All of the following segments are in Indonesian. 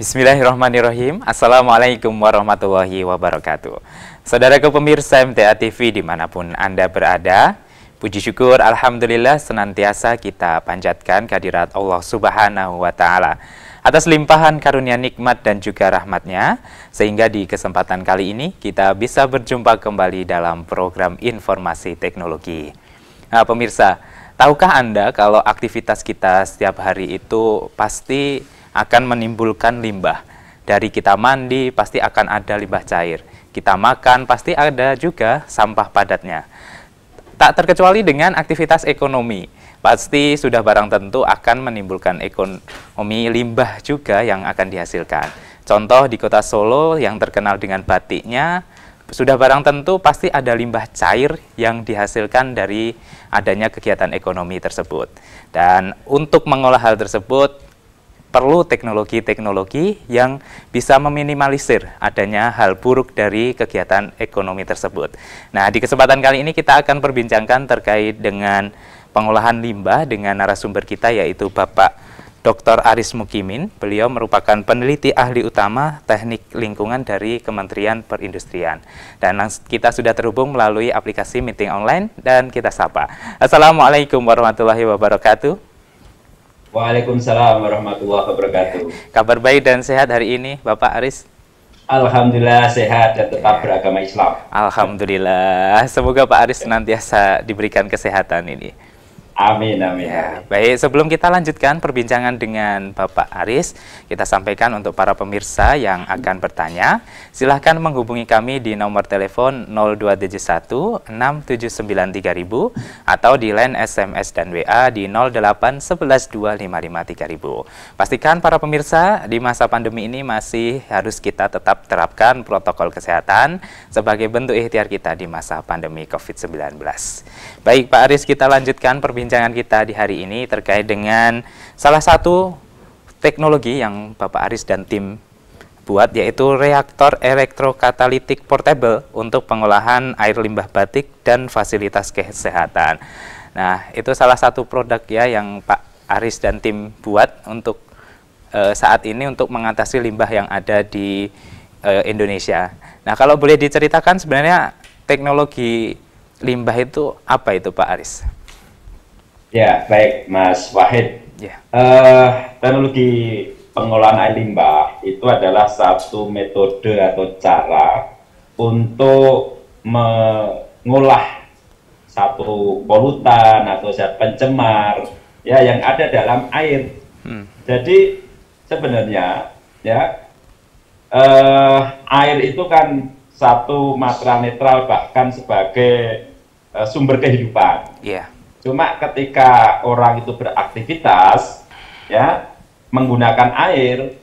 Bismillahirrahmanirrahim. Assalamualaikum warahmatullahi wabarakatuh. Saudaraku pemirsa MTA TV dimanapun Anda berada, puji syukur Alhamdulillah senantiasa kita panjatkan kehadirat Allah Subhanahu wa Ta'ala atas limpahan karunia nikmat dan juga rahmatnya, sehingga di kesempatan kali ini kita bisa berjumpa kembali dalam program informasi teknologi. Nah pemirsa, tahukah Anda kalau aktivitas kita setiap hari itu pasti akan menimbulkan limbah? Dari kita mandi pasti akan ada limbah cair, kita makan pasti ada juga sampah padatnya. Tak terkecuali dengan aktivitas ekonomi, pasti sudah barang tentu akan menimbulkan ekonomi limbah juga yang akan dihasilkan. Contoh di kota Solo yang terkenal dengan batiknya, sudah barang tentu pasti ada limbah cair yang dihasilkan dari adanya kegiatan ekonomi tersebut. Dan untuk mengolah hal tersebut perlu teknologi-teknologi yang bisa meminimalisir adanya hal buruk dari kegiatan ekonomi tersebut. Nah, di kesempatan kali ini kita akan perbincangkan terkait dengan pengolahan limbah dengan narasumber kita, yaitu Bapak Dr. Aris Mukimin. Beliau merupakan peneliti ahli utama teknik lingkungan dari Kementerian Perindustrian. Dan kita sudah terhubung melalui aplikasi meeting online dan kita sapa. Assalamualaikum warahmatullahi wabarakatuh. Waalaikumsalam warahmatullahi wabarakatuh. Kabar baik dan sehat hari ini, Bapak Aris? Alhamdulillah sehat dan tetap beragama Islam. Alhamdulillah. Semoga Pak Aris senantiasa diberikan kesehatan ini. Amin, amin. Ya, baik, sebelum kita lanjutkan perbincangan dengan Bapak Aris, kita sampaikan untuk para pemirsa yang akan bertanya, silahkan menghubungi kami di nomor telepon 0271 679 3000 atau di line SMS dan WA di 08 11 255 3000. Pastikan para pemirsa di masa pandemi ini masih harus kita tetap terapkan protokol kesehatan sebagai bentuk ikhtiar kita di masa pandemi COVID-19. Baik Pak Aris, kita lanjutkan perbincangan kita di hari ini terkait dengan salah satu teknologi yang Bapak Aris dan tim buat, yaitu reaktor elektrokatalitik portable untuk pengolahan air limbah batik dan fasilitas kesehatan. Nah, itu salah satu produk ya yang Pak Aris dan tim buat untuk saat ini untuk mengatasi limbah yang ada di Indonesia. Nah, kalau boleh diceritakan sebenarnya teknologi limbah itu apa itu Pak Aris? Ya, baik Mas Wahid. Ya. Teknologi pengolahan air limbah itu adalah satu metode atau cara untuk mengolah satu polutan atau zat pencemar ya yang ada dalam air. Jadi sebenarnya ya air itu kan satu material netral, bahkan sebagai sumber kehidupan. Yeah. Cuma ketika orang itu beraktivitas ya menggunakan air,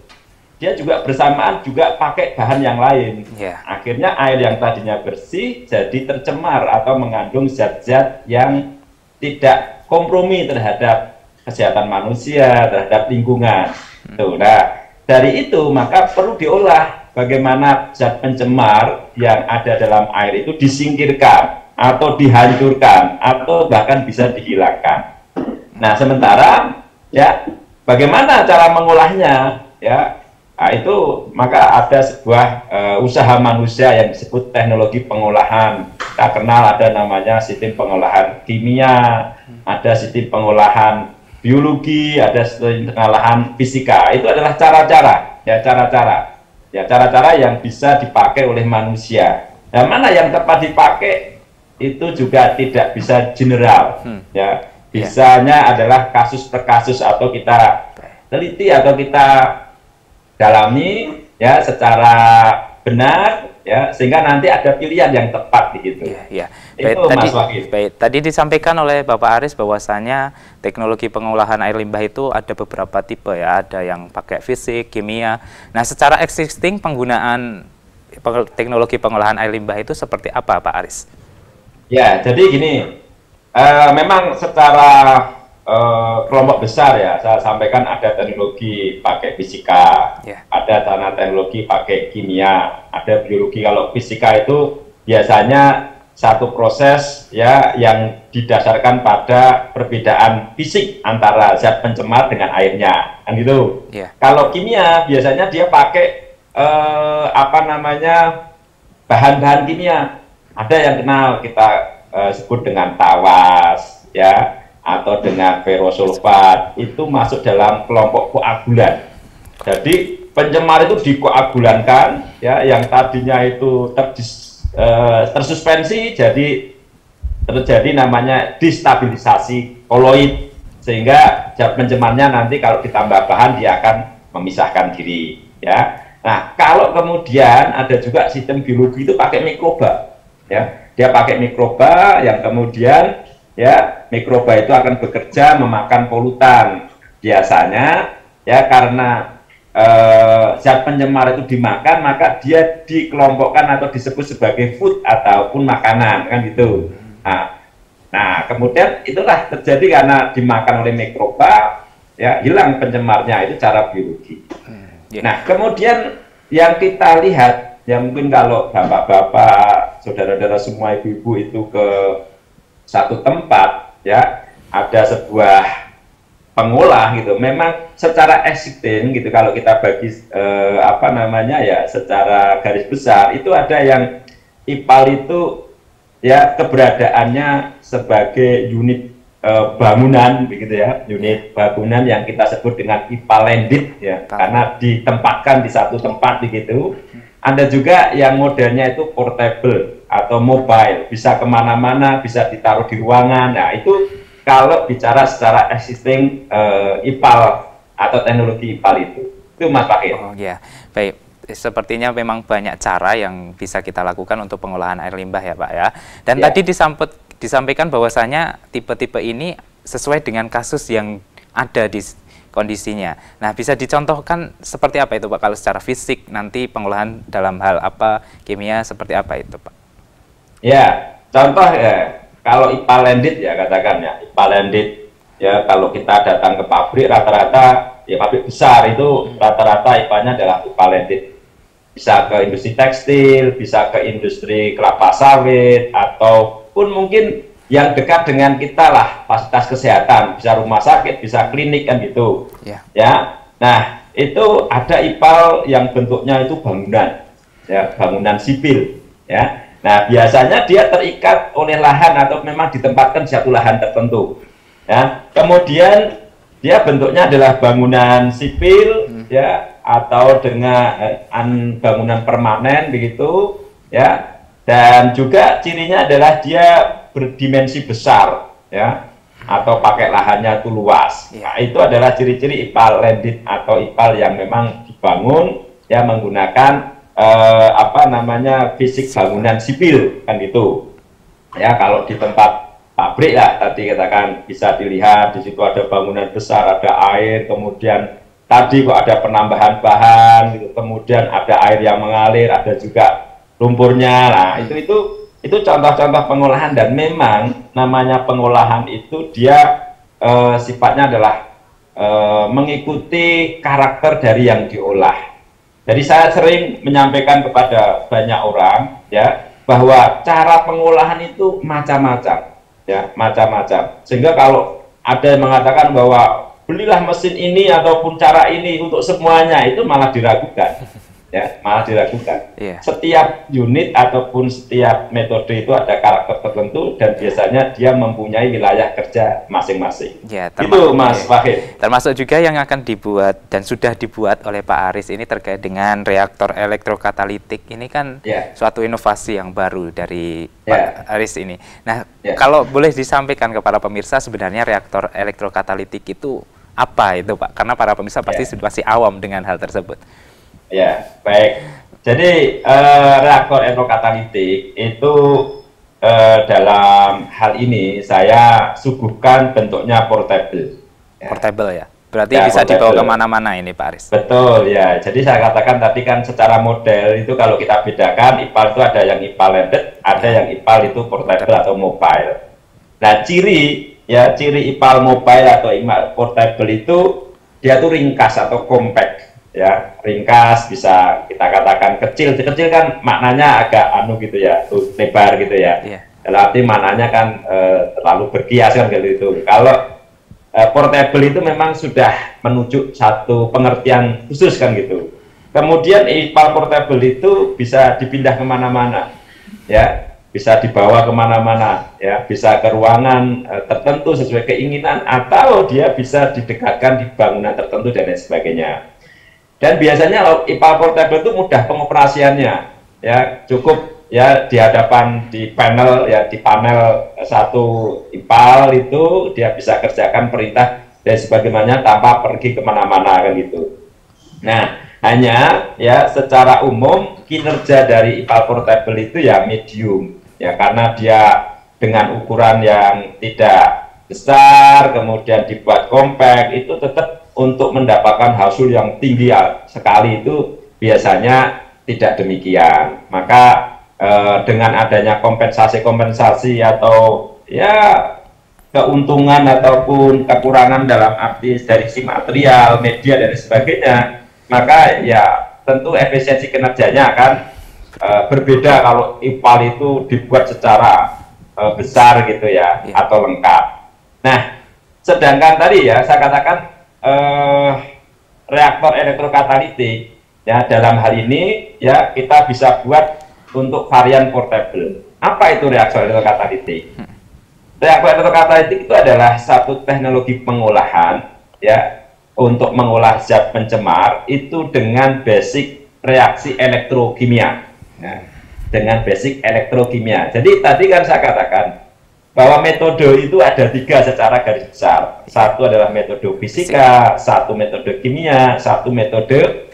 dia juga bersamaan juga pakai bahan yang lain. Yeah. Akhirnya air yang tadinya bersih jadi tercemar atau mengandung zat-zat yang tidak kompromi terhadap kesehatan manusia, terhadap lingkungan. Tuh, nah dari itu maka perlu diolah bagaimana zat pencemar yang ada dalam air itu disingkirkan atau dihancurkan atau bahkan bisa dihilangkan. Nah, sementara ya bagaimana cara mengolahnya ya? Nah, itu maka ada sebuah usaha manusia yang disebut teknologi pengolahan. Kita kenal ada namanya sistem pengolahan kimia, ada sistem pengolahan biologi, ada sistem pengolahan fisika. Itu adalah cara-cara yang bisa dipakai oleh manusia. Nah, mana yang tepat dipakai itu juga tidak bisa general, ya. Bisanya adalah kasus per kasus atau kita teliti atau kita dalami ya secara benar ya sehingga nanti ada pilihan yang tepat begitu. Ya. Itu Mas Wahid. Baik, tadi disampaikan oleh Bapak Aris bahwasanya teknologi pengolahan air limbah itu ada beberapa tipe ya, ada yang pakai fisik, kimia. Nah, secara existing penggunaan teknologi pengolahan air limbah itu seperti apa Pak Aris? Ya, jadi gini, memang secara kelompok besar ya, saya sampaikan ada teknologi pakai fisika, ada teknologi pakai kimia, ada biologi. Kalau fisika itu biasanya satu proses ya yang didasarkan pada perbedaan fisik antara zat pencemar dengan airnya, kan gitu. Yeah. Kalau kimia biasanya dia pakai apa namanya bahan-bahan kimia. Ada yang kenal kita sebut dengan tawas ya, atau dengan ferrosulfat, itu masuk dalam kelompok koagulan. Jadi pencemar itu dikoagulankan ya, yang tadinya itu tersuspensi jadi terjadi namanya destabilisasi koloid, sehingga zat pencemarnya nanti kalau ditambah bahan dia akan memisahkan diri ya. Nah, kalau kemudian ada juga sistem biologi itu pakai mikroba ya, dia pakai mikroba yang kemudian ya mikroba itu akan bekerja memakan polutan biasanya ya, karena zat pencemar itu dimakan maka dia dikelompokkan atau disebut sebagai food ataupun makanan, kan gitu. Nah kemudian itulah terjadi karena dimakan oleh mikroba ya, hilang pencemarnya, itu cara biologi. Nah kemudian yang kita lihat ya, mungkin kalau bapak-bapak, saudara-saudara semua, ibu-ibu itu ke satu tempat ya, ada sebuah pengolah gitu, memang secara existing gitu, kalau kita bagi apa namanya ya secara garis besar, itu ada yang IPAL itu ya keberadaannya sebagai unit bangunan begitu ya, unit bangunan yang kita sebut dengan IPAL landed ya, karena ditempatkan di satu tempat begitu. Ada juga yang modelnya itu portable atau mobile, bisa kemana-mana, bisa ditaruh di ruangan. Nah itu kalau bicara secara existing IPAL atau teknologi IPAL itu Mas Fakir. Oh ya, baik. Sepertinya memang banyak cara yang bisa kita lakukan untuk pengolahan air limbah ya Pak ya. Dan tadi disampaikan bahwasanya tipe-tipe ini sesuai dengan kasus yang ada di kondisinya. Nah, bisa dicontohkan seperti apa itu Pak, kalau secara fisik nanti pengolahan dalam hal apa, kimia seperti apa itu Pak? Ya, contoh ya, kalau IPAL landed ya katakan ya, IPAL landed ya, kalau kita datang ke pabrik rata-rata ya, pabrik besar itu rata-rata IPA-nya adalah IPAL landed. Bisa ke industri tekstil, bisa ke industri kelapa sawit, ataupun mungkin yang dekat dengan kita lah, fasilitas kesehatan, bisa rumah sakit, bisa klinik, kan gitu. Ya, nah itu ada IPAL yang bentuknya itu bangunan, ya, bangunan sipil, ya. Nah biasanya dia terikat oleh lahan atau memang ditempatkan di satu lahan tertentu, ya. Kemudian dia bentuknya adalah bangunan sipil, ya, atau dengan bangunan permanen begitu, ya. Dan juga cirinya adalah dia berdimensi besar ya, atau pakai lahannya itu luas. Nah, itu adalah ciri-ciri IPAL landed atau IPAL yang memang dibangun ya menggunakan apa namanya fisik bangunan sipil, kan gitu. Ya, kalau di tempat pabrik lah tadi katakan bisa dilihat di situ ada bangunan besar, ada air, kemudian tadi kok ada penambahan bahan gitu, kemudian ada air yang mengalir, ada juga lumpurnya. Nah, itu contoh-contoh pengolahan, dan memang namanya pengolahan itu dia sifatnya adalah mengikuti karakter dari yang diolah. Jadi saya sering menyampaikan kepada banyak orang ya, bahwa cara pengolahan itu macam-macam ya, macam-macam. Sehingga kalau ada yang mengatakan bahwa belilah mesin ini ataupun cara ini untuk semuanya, itu malah diragukan. Ya, malah diragukan. Setiap unit ataupun setiap metode itu ada karakter tertentu, dan biasanya dia mempunyai wilayah kerja masing-masing. Ya, itu Mas Wahid. Termasuk juga yang akan dibuat dan sudah dibuat oleh Pak Aris ini terkait dengan reaktor elektrokatalitik. Ini kan suatu inovasi yang baru dari Pak Aris ini. Nah, kalau boleh disampaikan kepada pemirsa, sebenarnya reaktor elektrokatalitik itu apa itu Pak? Karena para pemirsa pasti masih awam dengan hal tersebut. Ya, baik. Jadi reaktor elektrokatalitik itu dalam hal ini saya suguhkan bentuknya portable. Portable ya? Berarti bisa dibawa kemana-mana ini Pak Aris? Betul ya. Jadi saya katakan tadi kan secara model itu kalau kita bedakan, IPAL itu ada yang IPAL landed, ada yang IPAL itu portable atau mobile. Nah ciri IPAL mobile atau IPAL portable itu dia tuh ringkas atau compact. Ya, ringkas, bisa kita katakan kecil kan maknanya agak gitu ya, lebar gitu ya. dalam arti mananya kan terlalu berkias kan gitu. Kalau portable itu memang sudah menuju satu pengertian khusus kan gitu. Kemudian IPAL portable itu bisa dipindah kemana-mana, ya, bisa dibawa kemana-mana, ya, bisa ke ruangan tertentu sesuai keinginan, atau dia bisa didekatkan di bangunan tertentu dan lain sebagainya. Dan biasanya IPAL portable itu mudah pengoperasiannya, ya, cukup ya di hadapan di panel, ya, di panel satu IPAL itu dia bisa kerjakan perintah dan sebagainya tanpa pergi kemana-mana kan gitu. Nah, hanya ya secara umum kinerja dari IPAL portable itu ya medium, ya, karena dia dengan ukuran yang tidak besar kemudian dibuat compact, itu tetap untuk mendapatkan hasil yang tinggi sekali itu biasanya tidak demikian. Maka dengan adanya kompensasi atau ya keuntungan ataupun kekurangan dalam arti dari si material, media dan sebagainya, maka ya tentu efisiensi kinerjanya akan berbeda kalau IPAL itu dibuat secara besar gitu ya, atau lengkap. Nah, sedangkan tadi ya saya katakan reaktor elektrokatalitik, ya, dalam hal ini ya kita bisa buat untuk varian portable. Apa itu reaktor elektrokatalitik? Reaktor elektrokatalitik itu adalah satu teknologi pengolahan, ya, untuk mengolah zat pencemar itu dengan basic reaksi elektrokimia. Nah, dengan basic elektrokimia. Jadi tadi kan saya katakan bahwa metode itu ada 3 secara garis besar. Satu adalah metode fisika, satu metode kimia, satu metode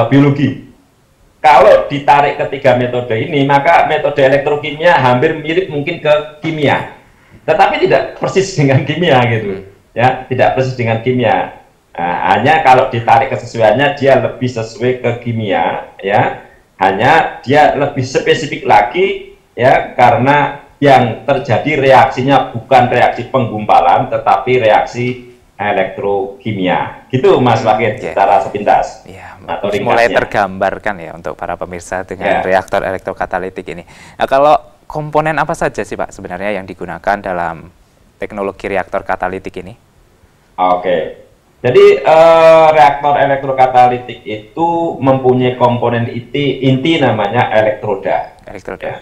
biologi. Kalau ditarik ketiga metode ini, maka metode elektrokimia hampir mirip mungkin ke kimia, tetapi tidak persis dengan kimia gitu, ya, tidak persis dengan kimia. Nah, hanya kalau ditarik kesesuaiannya dia lebih sesuai ke kimia, ya, hanya dia lebih spesifik lagi, ya, karena yang terjadi reaksinya bukan reaksi penggumpalan, tetapi reaksi elektrokimia. Gitu Mas Wahid, secara sepintas. Atau mulai tergambarkan ya untuk para pemirsa dengan reaktor elektrokatalitik ini. Nah, kalau komponen apa saja sih Pak sebenarnya yang digunakan dalam teknologi reaktor katalitik ini? Oke. Jadi reaktor elektrokatalitik itu mempunyai komponen inti namanya elektroda. Ya.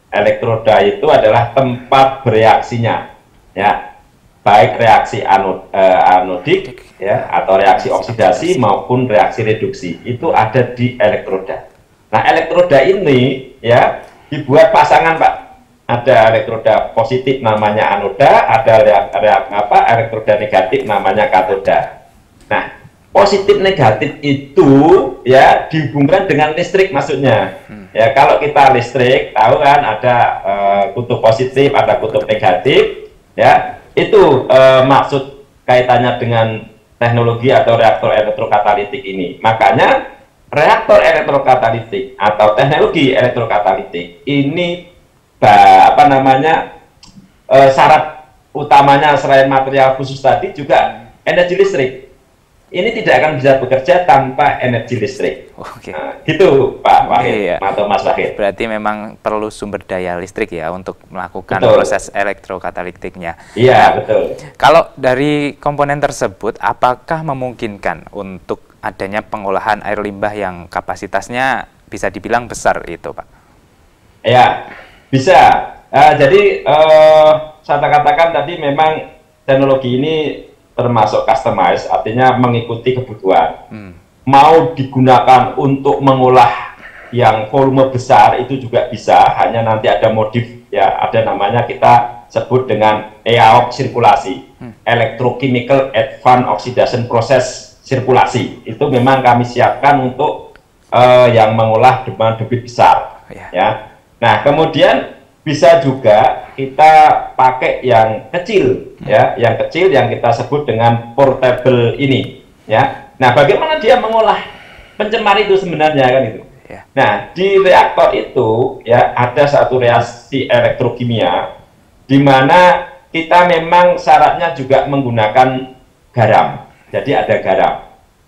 Elektroda itu adalah tempat bereaksinya, ya, baik reaksi anodik, ya, atau reaksi oksidasi maupun reaksi reduksi, itu ada di elektroda. Nah, elektroda ini ya dibuat pasangan Pak. Ada elektroda positif namanya anoda, ada elektroda negatif namanya katoda. Nah, positif negatif itu ya dihubungkan dengan listrik maksudnya. Ya, kalau kita listrik tahu kan ada kutub positif, ada kutub negatif, ya. Itu maksud kaitannya dengan teknologi atau reaktor elektrokatalitik ini. Makanya reaktor elektrokatalitik atau teknologi elektrokatalitik ini syarat utamanya selain material khusus tadi juga energi listrik. Ini tidak akan bisa bekerja tanpa energi listrik. Nah, gitu Pak Wahid atau Mas Wahid. Berarti memang perlu sumber daya listrik ya untuk melakukan proses elektrokatalitiknya. Iya, betul. Kalau dari komponen tersebut, apakah memungkinkan untuk adanya pengolahan air limbah yang kapasitasnya bisa dibilang besar itu Pak? Ya, bisa. Jadi saya katakan tadi memang teknologi ini termasuk customize, artinya mengikuti kebutuhan. Mau digunakan untuk mengolah yang volume besar itu juga bisa, hanya nanti ada modif, ya, ada namanya kita sebut dengan EAOC sirkulasi, Electrochemical Advanced Oxidation Process sirkulasi. Itu memang kami siapkan untuk yang mengolah dengan debit besar, ya. Nah, kemudian bisa juga kita pakai yang kecil, ya, yang kecil yang kita sebut dengan portable ini, ya. Nah, bagaimana dia mengolah pencemar itu sebenarnya kan itu. Nah, di reaktor itu ya ada satu reaksi elektrokimia di mana kita memang syaratnya juga menggunakan garam. Jadi ada garam.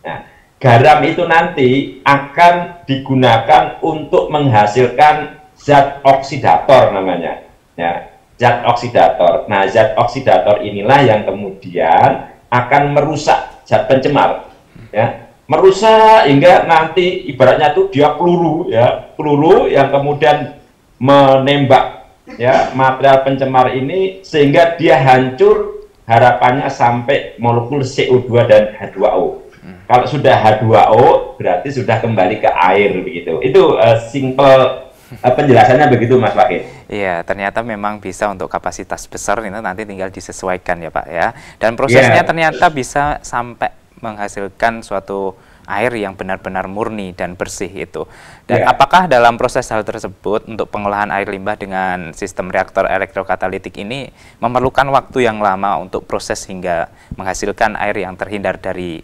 Nah, garam itu nanti akan digunakan untuk menghasilkan zat oksidator namanya. ya, zat oksidator. Nah, zat oksidator inilah yang kemudian akan merusak zat pencemar, ya, merusak hingga nanti ibaratnya tuh dia peluru, ya, peluru yang kemudian menembak, ya, material pencemar ini sehingga dia hancur, harapannya sampai molekul CO2 dan H2O. Kalau sudah H2O berarti sudah kembali ke air begitu. Itu simple penjelasannya begitu, Mas Wahid. Iya, ternyata memang bisa untuk kapasitas besar itu nanti tinggal disesuaikan ya Pak ya. Dan prosesnya ternyata bisa sampai menghasilkan suatu air yang benar-benar murni dan bersih itu. Dan apakah dalam proses hal tersebut untuk pengolahan air limbah dengan sistem reaktor elektrokatalitik ini memerlukan waktu yang lama untuk proses hingga menghasilkan air yang terhindar dari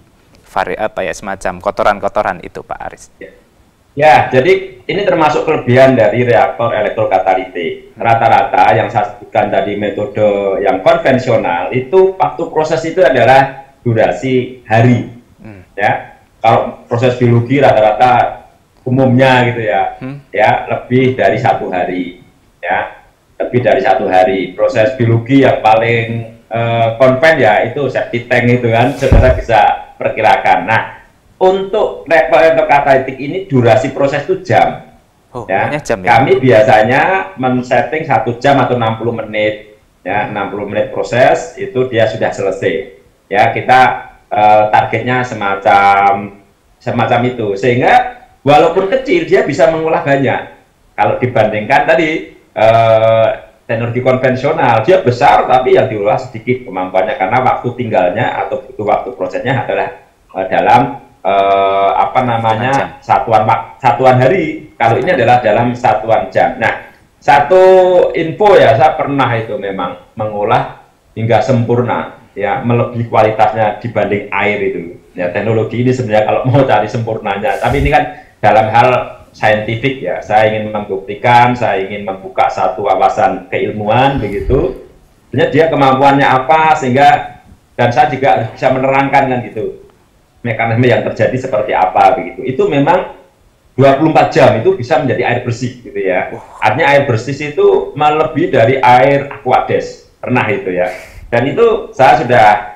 semacam kotoran-kotoran itu, Pak Aris? Ya, jadi ini termasuk kelebihan dari reaktor elektrokatalitik. Rata-rata yang saya sebutkan tadi metode yang konvensional itu waktu proses itu adalah durasi hari. Ya, kalau proses biologi rata-rata umumnya gitu ya, ya lebih dari 1 hari. Ya, lebih dari 1 hari. Proses biologi yang paling konven ya itu septic tank itu kan, saudara bisa perkirakan. Nah, untuk reaktor elektrokatalitik ini durasi proses itu jam. Ya. Jam, ya? Kami biasanya men-setting 1 jam atau 60 menit. Ya, 60 menit proses itu dia sudah selesai. Ya, kita targetnya semacam itu. Sehingga walaupun kecil dia bisa mengolah banyak. Kalau dibandingkan tadi teknologi konvensional, dia besar tapi yang diolah sedikit kemampuannya karena waktu tinggalnya atau butuh waktu prosesnya adalah dalam satuan hari. Kalau ini adalah dalam satuan jam. Nah, satu info ya, saya pernah itu memang mengolah hingga sempurna, ya, melebihi kualitasnya dibanding air itu. Ya, teknologi ini sebenarnya kalau mau cari sempurnanya, tapi ini kan dalam hal saintifik ya, saya ingin membuktikan, saya ingin membuka satu wawasan keilmuan begitu. Sebenarnya dia kemampuannya apa sehingga, dan saya juga bisa menerangkan kan gitu mekanisme yang terjadi seperti apa begitu. Itu memang 24 jam itu bisa menjadi air bersih gitu ya. Artinya air bersih itu melebihi dari air Aquades, pernah itu ya. Dan itu saya sudah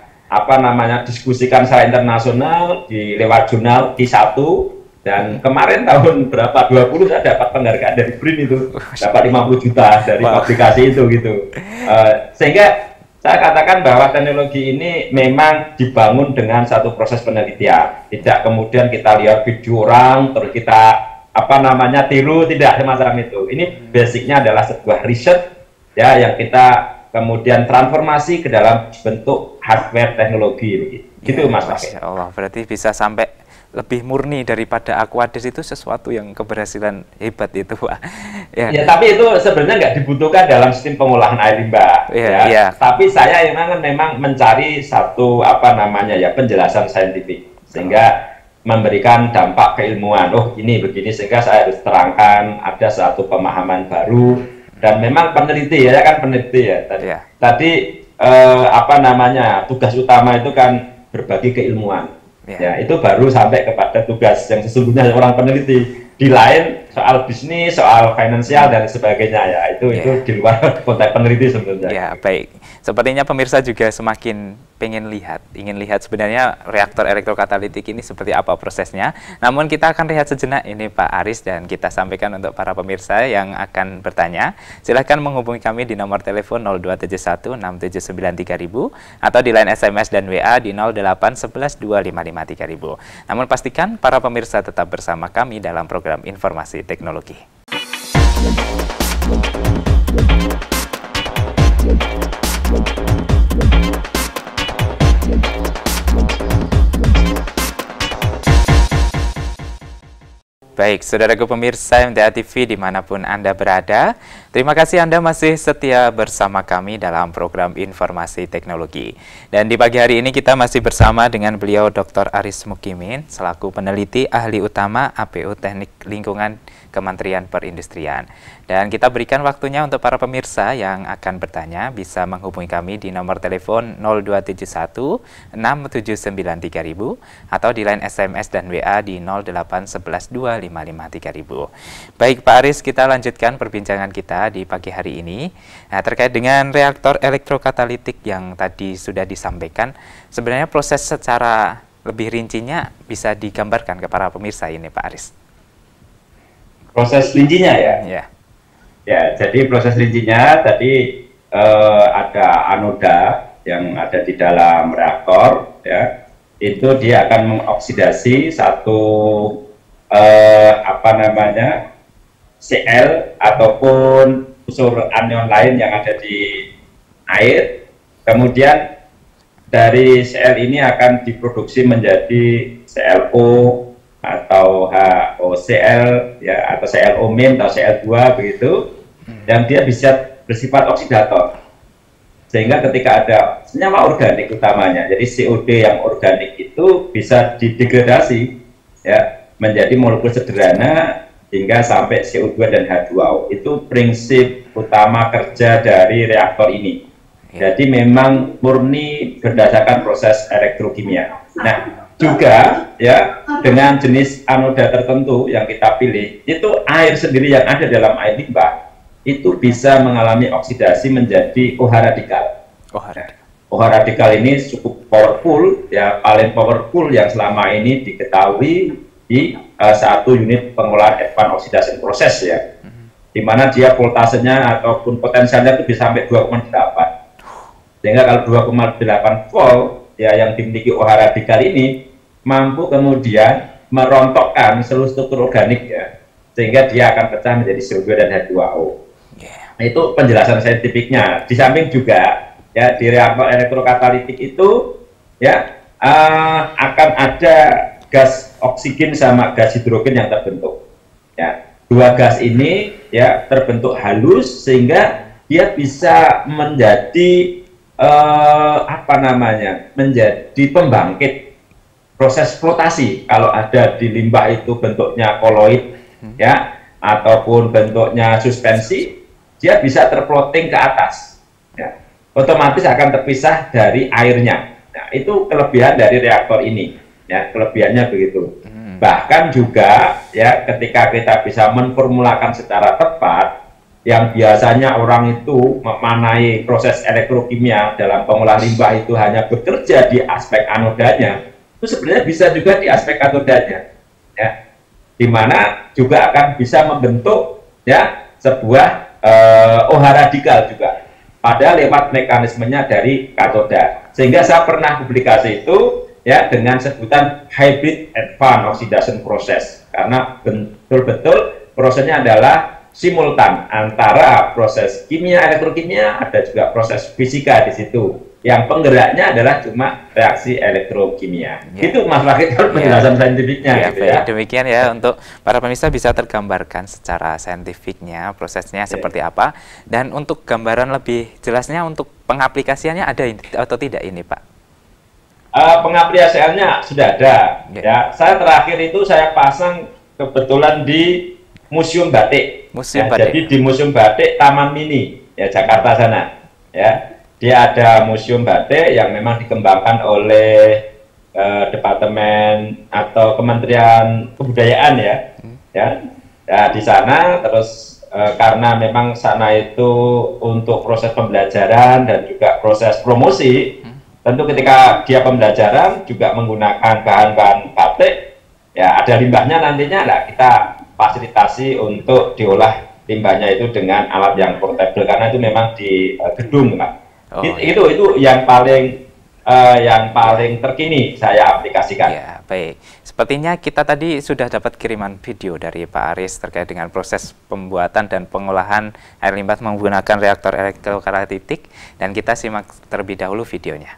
diskusikan secara internasional di lewat jurnal Q1. Dan kemarin tahun berapa 20 saya dapat penghargaan dari BRIN itu, dapat 50 juta dari publikasi itu gitu. Sehingga saya katakan bahwa teknologi ini memang dibangun dengan satu proses penelitian. Tidak kemudian kita lihat video orang terus kita tiru, tidak semacam itu. Ini basicnya adalah sebuah riset ya yang kita kemudian transformasi ke dalam bentuk hardware teknologi gitu, Mas Pak. Allah, berarti bisa sampai lebih murni daripada Aquades, itu sesuatu yang keberhasilan hebat itu, Pak. Ya, tapi itu sebenarnya nggak dibutuhkan dalam sistem pengolahan air limbah. Tapi saya memang mencari satu penjelasan saintifik sehingga memberikan dampak keilmuan. Oh, ini begini, sehingga saya harus terangkan ada satu pemahaman baru dan memang peneliti ya tadi tugas utama itu kan berbagi keilmuan. Ya, itu baru sampai kepada tugas yang sesungguhnya orang peneliti. Di lain soal bisnis, soal finansial dan sebagainya ya, itu di luar konteks peneliti sebenarnya. Ya, baik. Sepertinya pemirsa juga semakin ingin lihat sebenarnya reaktor elektrokatalitik ini seperti apa prosesnya. Namun kita akan lihat sejenak ini Pak Aris, dan kita sampaikan untuk para pemirsa yang akan bertanya. Silahkan menghubungi kami di nomor telepon 02716793.000 atau di line SMS dan WA di 08112553.000. Namun pastikan para pemirsa tetap bersama kami dalam program Informasi Teknologi. Baik, saudaraku pemirsa MTA TV dimanapun Anda berada, terima kasih Anda masih setia bersama kami dalam program Informasi Teknologi. Dan di pagi hari ini kita masih bersama dengan beliau Dr. Aris Mukimin, selaku peneliti ahli utama APU Teknik Lingkungan Kementerian Perindustrian. Dan kita berikan waktunya untuk para pemirsa yang akan bertanya, bisa menghubungi kami di nomor telepon 0271-6793000 atau di line SMS dan WA di 08112553.000. Baik Pak Aris, kita lanjutkan perbincangan kita kita di pagi hari ini. Nah, terkait dengan reaktor elektrokatalitik yang tadi sudah disampaikan, sebenarnya proses secara lebih rincinya bisa digambarkan ke para pemirsa ini, Pak Aris. Proses rincinya ya? Ya. Ya, jadi proses rincinya tadi ada anoda yang ada di dalam reaktor, ya. Itu dia akan mengoksidasi satu Cl ataupun unsur anion lain yang ada di air. Kemudian dari Cl ini akan diproduksi menjadi ClO atau HOCl ya, atau ClO- atau Cl2 begitu, yang dia bisa bersifat oksidator. Sehingga ketika ada senyawa organik utamanya, jadi COD yang organik itu bisa didegradasi ya menjadi molekul sederhana hingga sampai CO2 dan H2O. Itu prinsip utama kerja dari reaktor ini. Jadi memang murni berdasarkan proses elektrokimia. Nah, juga ya dengan jenis anoda tertentu yang kita pilih, itu air sendiri yang ada dalam air limbah itu bisa mengalami oksidasi menjadi OH radikal. OH radikal ini cukup powerful, ya paling powerful yang selama ini diketahui di satu unit pengolahan advanced oxidation process ya, di mana dia voltasenya ataupun potensialnya itu bisa sampai 2,8. Sehingga kalau 2,8 volt ya yang dimiliki OH radikal ini mampu kemudian merontokkan seluruh struktur organik ya, sehingga dia akan pecah menjadi CO2 dan H2O. Nah, itu penjelasan saintifiknya. Di samping juga ya di reaktor elektrokatalitik itu ya akan ada gas oksigen sama gas hidrogen yang terbentuk. Ya, dua gas ini ya terbentuk halus sehingga dia bisa menjadi menjadi pembangkit proses flotasi. Kalau ada di limbah itu bentuknya koloid ya ataupun bentuknya suspensi, dia bisa terfloating ke atas. Ya, otomatis akan terpisah dari airnya. Nah, itu kelebihan dari reaktor ini. Ya, kelebihannya begitu. Bahkan juga ya ketika kita bisa menformulakan secara tepat, yang biasanya orang itu memanai proses elektrokimia dalam pengolahan limbah itu hanya bekerja di aspek anodanya, itu sebenarnya bisa juga di aspek katodanya, ya, dimana juga akan bisa membentuk ya sebuah OH radikal juga pada lewat mekanismenya dari katoda. Sehingga saya pernah publikasi itu ya dengan sebutan hybrid advanced oxidation process, karena betul-betul prosesnya adalah simultan antara proses kimia elektrokimia, ada juga proses fisika di situ yang penggeraknya adalah cuma reaksi elektrokimia. Itu Mas Wahid penjelasan saintifiknya gitu ya. Demikian ya, untuk para pemirsa bisa tergambarkan secara saintifiknya prosesnya seperti apa, dan untuk gambaran lebih jelasnya untuk pengaplikasiannya ada atau tidak ini Pak? Pengaplikasiannya sudah ada. Ya, saya terakhir itu saya pasang kebetulan di Museum Batik. Jadi di Museum Batik Taman Mini ya Jakarta sana. Ya, dia ada Museum Batik yang memang dikembangkan oleh Departemen atau Kementerian Kebudayaan ya. Ya, di sana terus karena memang sana itu untuk proses pembelajaran dan juga proses promosi. Tentu ketika dia pembelajaran juga menggunakan bahan-bahan batik, ya ada limbahnya nantinya lah kita fasilitasi untuk diolah limbahnya itu dengan alat yang portable, karena itu memang di gedung Pak. Itu yang paling terkini saya aplikasikan. Ya, baik. Sepertinya kita tadi sudah dapat kiriman video dari Pak Aris terkait dengan proses pembuatan dan pengolahan air limbah menggunakan reaktor elektrokatalitik, dan kita simak terlebih dahulu videonya.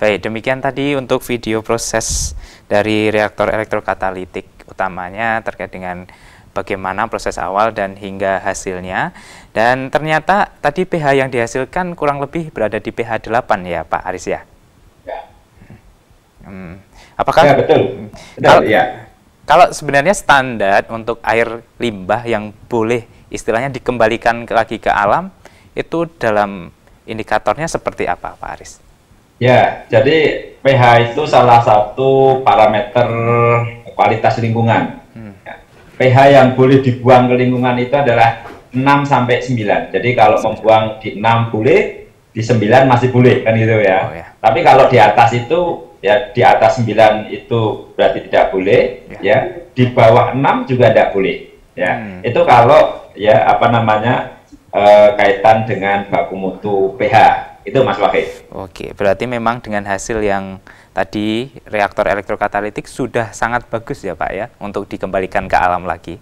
Baik, demikian tadi untuk video proses dari reaktor elektrokatalitik, utamanya terkait dengan bagaimana proses awal dan hingga hasilnya. Dan ternyata tadi pH yang dihasilkan kurang lebih berada di pH 8 ya Pak Aris ya? Ya. Apakah Ya, betul. Kalau, Ya. kalau sebenarnya standar untuk air limbah yang boleh istilahnya dikembalikan lagi ke alam, itu dalam indikatornya seperti apa Pak Aris? Ya, jadi pH itu salah satu parameter kualitas lingkungan. Ya. pH yang boleh dibuang ke lingkungan itu adalah 6 sampai 9. Jadi kalau membuang di 6 boleh, di 9 masih boleh kan gitu ya. Oh, ya. Tapi kalau di atas itu ya di atas 9 itu berarti tidak boleh ya. Di bawah 6 juga tidak boleh ya. Itu kalau ya apa namanya kaitan dengan baku mutu pH. Itu Mas Wahid. Oke, berarti memang dengan hasil yang tadi reaktor elektrokatalitik sudah sangat bagus ya Pak ya untuk dikembalikan ke alam lagi.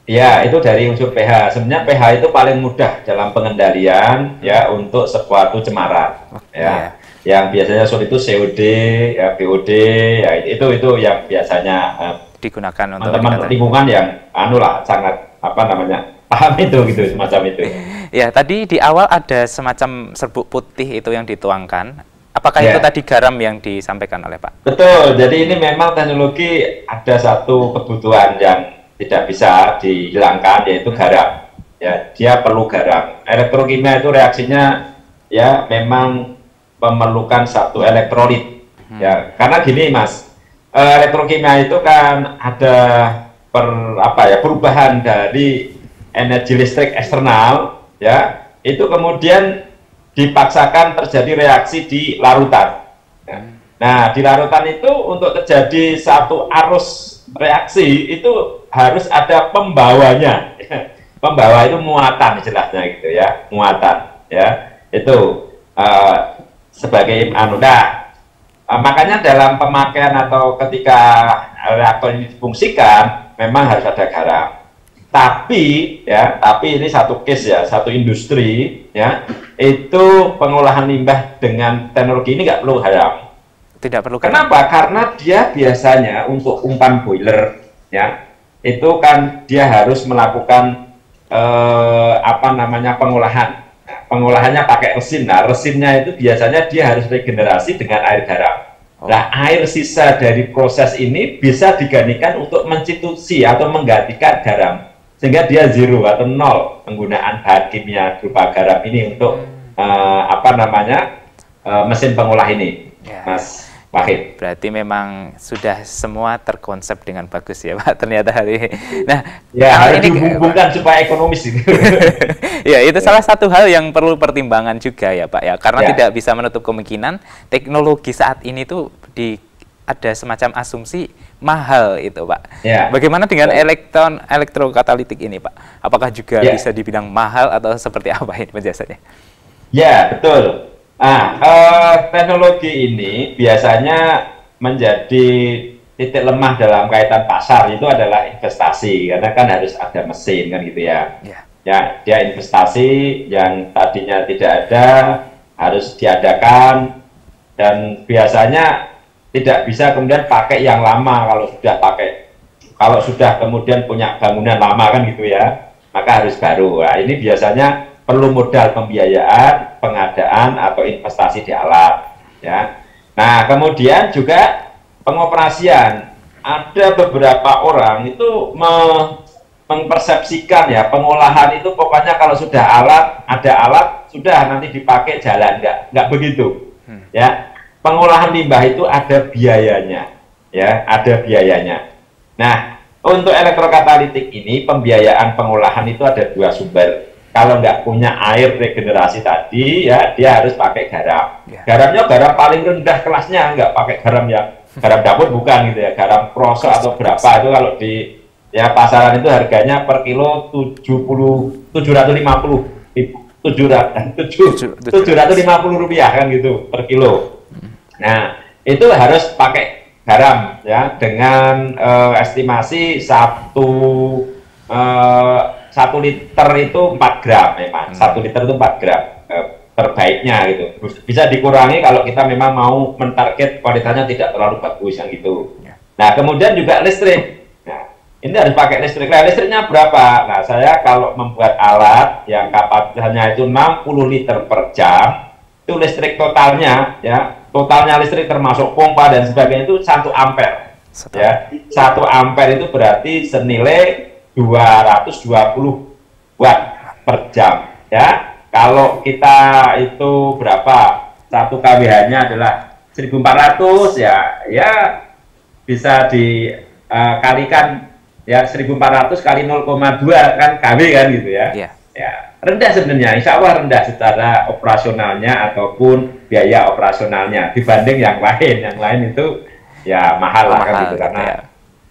Ya, itu dari unsur pH. Sebenarnya pH itu paling mudah dalam pengendalian ya untuk suatu cemaran. Ya. Yang biasanya sulit itu COD, ya BOD, ya itu yang biasanya digunakan untuk teman-teman lingkungan yang sangat apa namanya paham itu gitu semacam itu. Ya, tadi di awal ada semacam serbuk putih itu yang dituangkan. Apakah itu tadi garam yang disampaikan oleh Pak? Betul. Jadi ini memang teknologi ada satu kebutuhan yang tidak bisa dihilangkan, yaitu garam. Ya, dia perlu garam. Elektrokimia itu reaksinya ya memang memerlukan satu elektrolit. Ya, karena gini Mas, elektrokimia itu kan ada perubahan dari energi listrik eksternal ya, itu kemudian dipaksakan terjadi reaksi di larutan. Nah, di larutan itu untuk terjadi satu arus reaksi itu harus ada pembawanya. Pembawa itu muatan istilahnya gitu ya, muatan ya. Itu sebagai makanya dalam pemakaian atau ketika reaktor ini difungsikan memang harus ada garam. Tapi ini satu case ya, satu industri ya, itu pengolahan limbah dengan teknologi ini nggak perlu garam. Tidak perlu garam. Kenapa? Karena dia biasanya untuk umpan boiler ya, itu kan dia harus melakukan pengolahan. Pengolahannya pakai resin. Nah, resinnya itu biasanya dia harus regenerasi dengan air garam. Nah, air sisa dari proses ini bisa digantikan untuk menstitusi atau menggantikan garam. Sehingga dia zero atau nol penggunaan bahan kimia berupa garam ini untuk mesin pengolah ini, Mas Wahid. Berarti memang sudah semua terkonsep dengan bagus ya Pak ternyata hari ini. Nah, ya harus dihubungkan supaya ekonomis itu. Ya, itu salah satu hal yang perlu pertimbangan juga ya Pak ya, karena tidak bisa menutup kemungkinan teknologi saat ini tuh ada semacam asumsi mahal itu Pak. Ya. Bagaimana dengan elektrokatalitik ini Pak? Apakah juga bisa dibilang mahal atau seperti apa ini penjelasannya? Ya, betul. Nah, teknologi ini biasanya menjadi titik lemah dalam kaitan pasar itu adalah investasi, karena kan harus ada mesin kan gitu ya. Ya, dia investasi yang tadinya tidak ada harus diadakan, dan biasanya tidak bisa kemudian pakai yang lama. Kalau sudah kemudian punya bangunan lama kan gitu ya, maka harus baru. Nah, ini biasanya perlu modal pembiayaan, pengadaan atau investasi di alat ya. Nah, kemudian juga pengoperasian. Ada beberapa orang itu mempersepsikan ya, pengolahan itu pokoknya kalau sudah ada alat sudah nanti dipakai jalan, nggak begitu ya. Pengolahan limbah itu ada biayanya, ya, ada biayanya. Nah, untuk elektrokatalitik ini pembiayaan pengolahan itu ada dua sumber. Kalau nggak punya air regenerasi tadi, ya dia harus pakai garam. Garamnya garam paling rendah kelasnya, nggak pakai garam dapur bukan gitu ya, garam krosok atau berapa itu kalau di pasaran itu harganya per kilo 750 rupiah kan gitu per kilo. Nah, itu harus pakai garam ya, dengan estimasi 1 liter itu 4 gram memang. 1 liter itu 4 gram terbaiknya gitu. Bisa dikurangi kalau kita memang mau mentarget kualitasnya tidak terlalu bagus yang gitu. Nah, kemudian juga listrik. Nah, ini harus pakai listrik. Nah, listriknya berapa? Nah, saya kalau membuat alat yang kapasitasnya itu 60 liter per jam, itu listrik totalnya ya, totalnya listrik termasuk pompa dan sebagainya itu 1 ampere. Ya, 1 ampere itu berarti senilai 220 watt per jam ya. Kalau kita itu berapa, 1 kWh-nya adalah 1400 ya, ya bisa dikalikan ya, 1400 kali 0,2 kan kW kan gitu ya. Ya, rendah sebenarnya, insya Allah rendah secara operasionalnya ataupun biaya operasionalnya dibanding yang lain. Yang lain itu ya mahal lah kan gitu, karena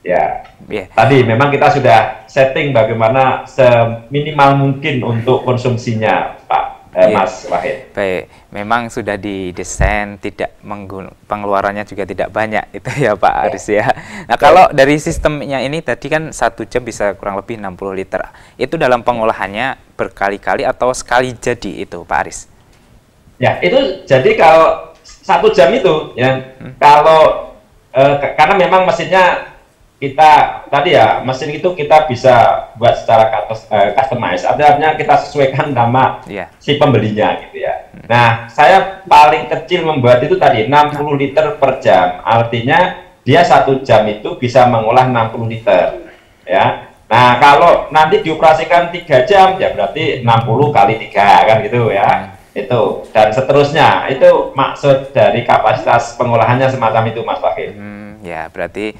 ya tadi memang kita sudah setting bagaimana seminimal mungkin untuk konsumsinya, Pak Mas Wahid. Baik, memang sudah didesain tidak pengeluarannya juga tidak banyak itu ya Pak Aris ya. Nah, kalau dari sistemnya ini tadi kan 1 jam bisa kurang lebih 60 liter. Itu dalam pengolahannya berkali-kali atau sekali jadi itu Pak Aris? Ya, itu jadi kalau 1 jam itu ya, kalau karena memang mesinnya kita tadi ya, mesin itu kita bisa buat secara customize, artinya kita sesuaikan nama si pembelinya gitu ya. Nah, saya paling kecil membuat itu tadi 60 liter per jam, artinya dia 1 jam itu bisa mengolah 60 liter ya. Nah, kalau nanti dioperasikan 3 jam ya berarti 60 kali 3 kan gitu ya. Itu dan seterusnya, itu maksud dari kapasitas pengolahannya semacam itu Mas Fakir. Ya, berarti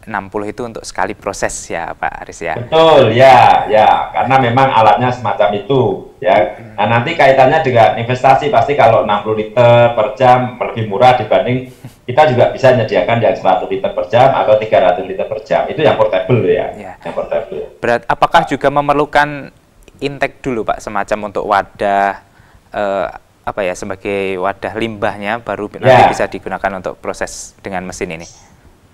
60 itu untuk sekali proses ya Pak Aris ya. Betul ya, ya karena memang alatnya semacam itu ya. Nah, nanti kaitannya dengan investasi, pasti kalau 60 liter per jam lebih murah dibanding kita juga bisa menyediakan yang 100 liter per jam atau 300 liter per jam. Itu yang portable ya. Yang portable. Apakah juga memerlukan intake dulu Pak, semacam untuk wadah apa ya, sebagai wadah limbahnya baru nanti bisa digunakan untuk proses dengan mesin ini?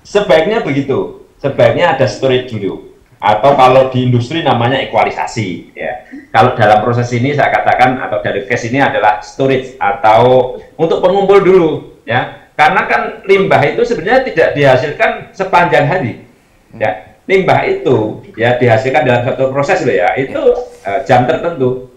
Sebaiknya begitu, sebaiknya ada storage dulu, atau kalau di industri namanya ekualisasi ya. Kalau dalam proses ini saya katakan, atau dari case ini adalah storage atau untuk pengumpul dulu ya, karena kan limbah itu sebenarnya tidak dihasilkan sepanjang hari ya. Limbah itu ya dihasilkan dalam satu proses loh ya, itu jam tertentu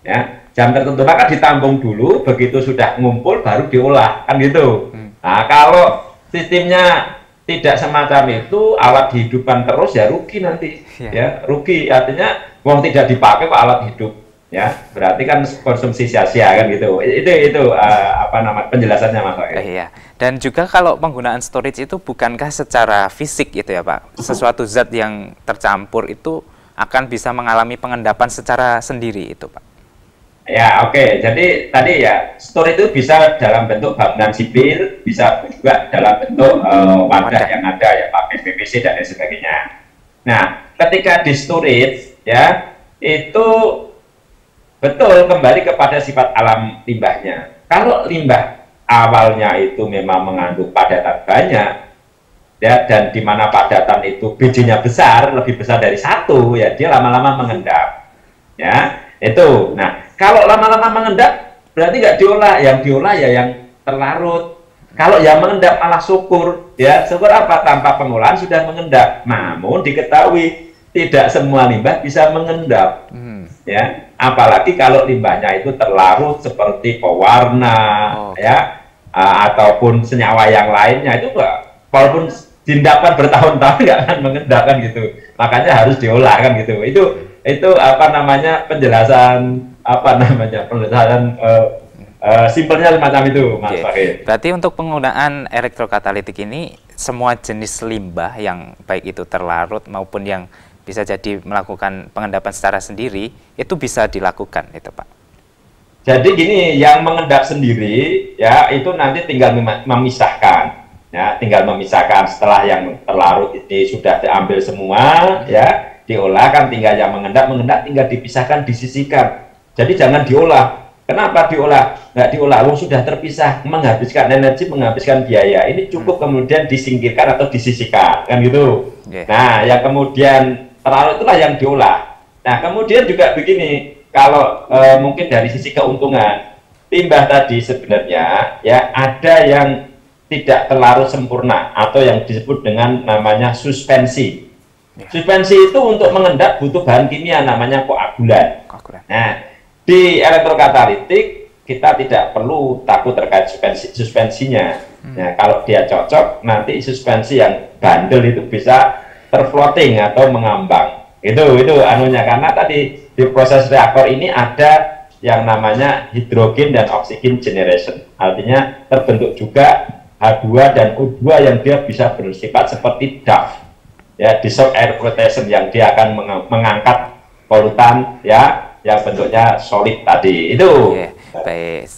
ya, jam tertentu, maka ditampung dulu, begitu sudah ngumpul baru diolah kan gitu. Nah, kalau sistemnya tidak semacam itu, alat dihidupkan terus ya rugi nanti ya, rugi, artinya uang tidak dipakai kok alat hidup ya, berarti kan konsumsi sia-sia kan gitu. Itu apa nama penjelasannya Mas Pak. Iya. Dan juga kalau penggunaan storage itu bukankah secara fisik gitu ya Pak, sesuatu zat yang tercampur itu akan bisa mengalami pengendapan secara sendiri itu Pak? Ya, oke. Jadi tadi ya, store itu bisa dalam bentuk bangunan sipil, bisa juga dalam bentuk wadah yang ada ya, pakai PVC dan lain sebagainya. Nah, ketika di storage ya, itu betul kembali kepada sifat alam limbahnya. Kalau limbah awalnya itu memang mengandung padatan banyak ya, dan di mana padatan itu bijinya besar, lebih besar dari 1 ya, dia lama-lama mengendap ya. Itu. Nah, kalau lama-lama mengendap berarti nggak diolah, yang diolah ya yang terlarut. Kalau yang mengendap malah syukur ya, syukur apa? Tanpa pengolahan sudah mengendap. Namun diketahui tidak semua limbah bisa mengendap ya, apalagi kalau limbahnya itu terlarut seperti pewarna ya, ataupun senyawa yang lainnya, itu walaupun diendapkan bertahun-tahun nggak akan mengendap kan gitu. Makanya harus diolah kan gitu. Itu apa namanya penjelasan simpelnya semacam itu Mas Fakir. Berarti untuk penggunaan elektrokatalitik ini semua jenis limbah yang baik itu terlarut maupun yang bisa jadi melakukan pengendapan secara sendiri itu bisa dilakukan itu Pak. Jadi gini, yang mengendap sendiri ya itu nanti tinggal memisahkan ya, tinggal memisahkan setelah yang terlarut ini sudah diambil semua ya, diolah kan, tinggal yang mengendap tinggal dipisahkan, disisihkan. Jadi jangan diolah. Kenapa diolah? Nggak diolah, sudah terpisah, menghabiskan energi, menghabiskan biaya. Ini cukup kemudian disingkirkan atau disisihkan, kan gitu. Nah, yang kemudian terlarut itulah yang diolah. Nah, kemudian juga begini, kalau mungkin dari sisi keuntungan, limbah tadi sebenarnya ya ada yang tidak terlalu sempurna atau yang disebut dengan namanya suspensi. Suspensi itu untuk mengendap butuh bahan kimia namanya koagulan. Nah, di elektrokatalitik kita tidak perlu takut terkait suspensinya. Nah, kalau dia cocok, nanti suspensi yang bandel itu bisa terfloating atau mengambang. Itu anunya, karena tadi di proses reaktor ini ada yang namanya hidrogen dan oksigen generation. Artinya terbentuk juga H2 dan O2 yang dia bisa bersifat seperti DAF. Ya, dissolved air flotation, yang dia akan mengangkat polutan ya yang bentuknya solid tadi. Itu. Baik,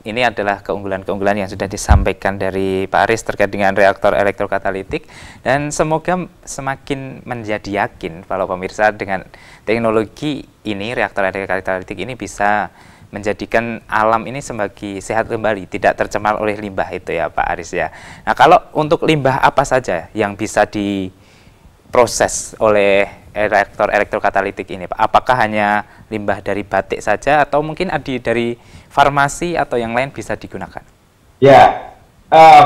ini adalah keunggulan-keunggulan yang sudah disampaikan dari Pak Aris terkait dengan reaktor elektrokatalitik, dan semoga semakin menjadi yakin kalau pemirsa dengan teknologi ini, reaktor elektrokatalitik ini bisa menjadikan alam ini sebagai sehat kembali, tidak tercemar oleh limbah itu ya Pak Aris ya. Nah, kalau untuk limbah apa saja yang bisa diproses oleh reaktor elektrokatalitik ini Pak? Apakah hanya limbah dari batik saja atau mungkin ada dari farmasi atau yang lain bisa digunakan? Ya,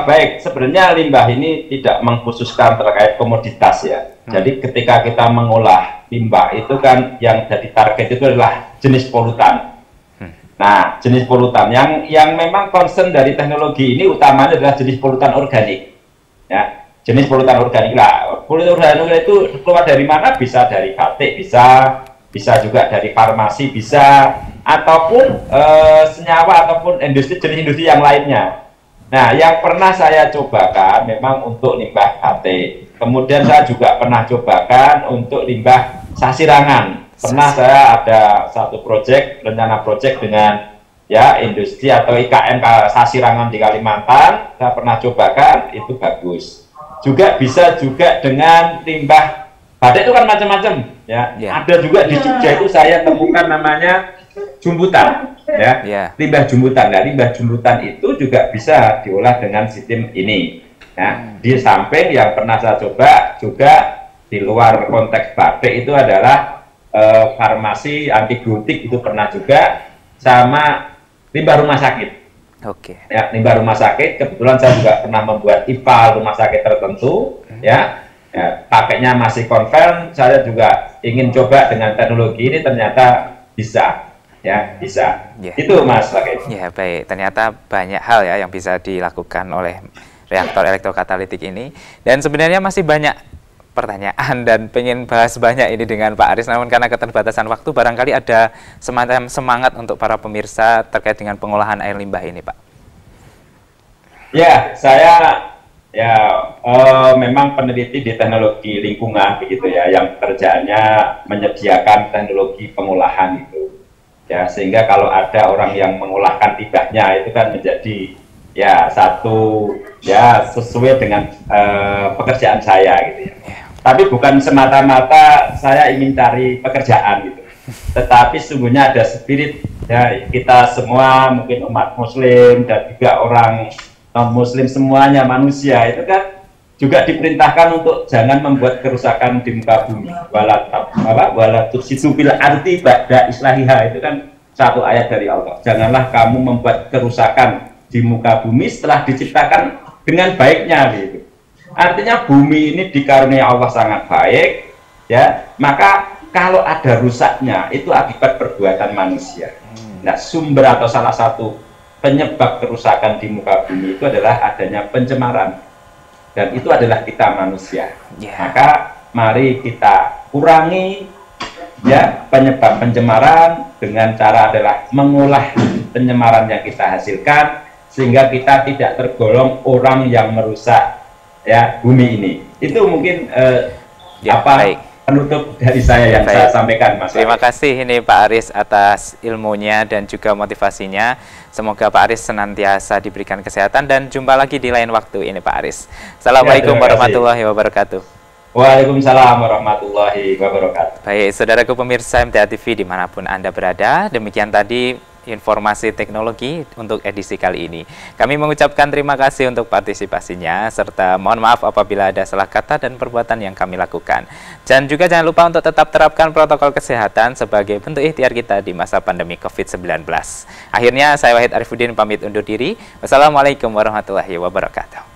baik. Sebenarnya limbah ini tidak mengkhususkan terkait komoditas ya. Jadi ketika kita mengolah limbah itu kan yang jadi target itu adalah jenis polutan. Nah, jenis polutan yang memang concern dari teknologi ini utamanya adalah jenis polutan organik. Ya, jenis polutan organik lah. Polutan organik itu keluar dari mana? Bisa dari batik, bisa juga dari farmasi, bisa, ataupun senyawa ataupun jenis industri yang lainnya. Nah, yang pernah saya cobakan memang untuk limbah batik. Kemudian saya juga pernah cobakan untuk limbah sasirangan. Pernah saya ada satu rencana proyek dengan ya industri atau IKM sasirangan di Kalimantan. Saya pernah cobakan, itu bagus. Juga bisa juga dengan limbah batik itu kan macam-macam ya. Ada juga di Jogja itu saya temukan namanya jumbutan ya. Limbah jumbutan. Nah, limbah jumbutan itu juga bisa diolah dengan sistem ini. Nah, di samping yang pernah saya coba juga di luar konteks batik itu adalah farmasi antibiotik, itu pernah juga, sama limbah rumah sakit. Ya, limbah rumah sakit kebetulan saya juga pernah membuat IPAL rumah sakit tertentu ya, pakainya masih konven. Saya juga ingin coba dengan teknologi ini, ternyata bisa ya, bisa. Itu Mas Lagi. Ya, baik, ternyata banyak hal ya yang bisa dilakukan oleh reaktor elektrokatalitik ini, dan sebenarnya masih banyak pertanyaan dan pengen bahas banyak ini dengan Pak Aris, namun karena keterbatasan waktu barangkali ada semacam semangat untuk para pemirsa terkait dengan pengolahan air limbah ini Pak. Ya, saya ya memang peneliti di teknologi lingkungan begitu ya, yang kerjaannya menyediakan teknologi pengolahan itu ya, sehingga kalau ada orang yang mengolahkan limbahnya itu kan menjadi ya satu ya sesuai dengan pekerjaan saya gitu ya. Tapi bukan semata-mata saya ingin cari pekerjaan gitu, tetapi sungguhnya ada spirit ya, kita semua mungkin umat muslim dan juga orang non muslim, semuanya manusia itu kan juga diperintahkan untuk jangan membuat kerusakan di muka bumi. Wala tufsidu fil ardi ba'da islahiha, itu kan satu ayat dari Allah. Janganlah kamu membuat kerusakan di muka bumi setelah diciptakan dengan baiknya gitu. Artinya bumi ini dikaruniai Allah sangat baik ya, maka kalau ada rusaknya itu akibat perbuatan manusia. Nah, sumber atau salah satu penyebab kerusakan di muka bumi itu adalah adanya pencemaran, dan itu adalah kita manusia. Maka mari kita kurangi ya penyebab pencemaran dengan cara adalah mengolah pencemaran yang kita hasilkan, sehingga kita tidak tergolong orang yang merusak ya bumi ini. Itu mungkin baik, penutup dari saya yang saya sampaikan, Mas. Terima kasih ini Pak Aris atas ilmunya dan juga motivasinya. Semoga Pak Aris senantiasa diberikan kesehatan, dan jumpa lagi di lain waktu ini Pak Aris. Assalamualaikum warahmatullahi wabarakatuh. Waalaikumsalam warahmatullahi wabarakatuh. Baik, saudaraku pemirsa MTA TV dimanapun Anda berada, demikian tadi informasi teknologi untuk edisi kali ini. Kami mengucapkan terima kasih untuk partisipasinya, serta mohon maaf apabila ada salah kata dan perbuatan yang kami lakukan. Dan juga jangan lupa untuk tetap terapkan protokol kesehatan sebagai bentuk ikhtiar kita di masa pandemi COVID-19. Akhirnya, saya Wahid Arifuddin pamit undur diri. Wassalamualaikum warahmatullahi wabarakatuh.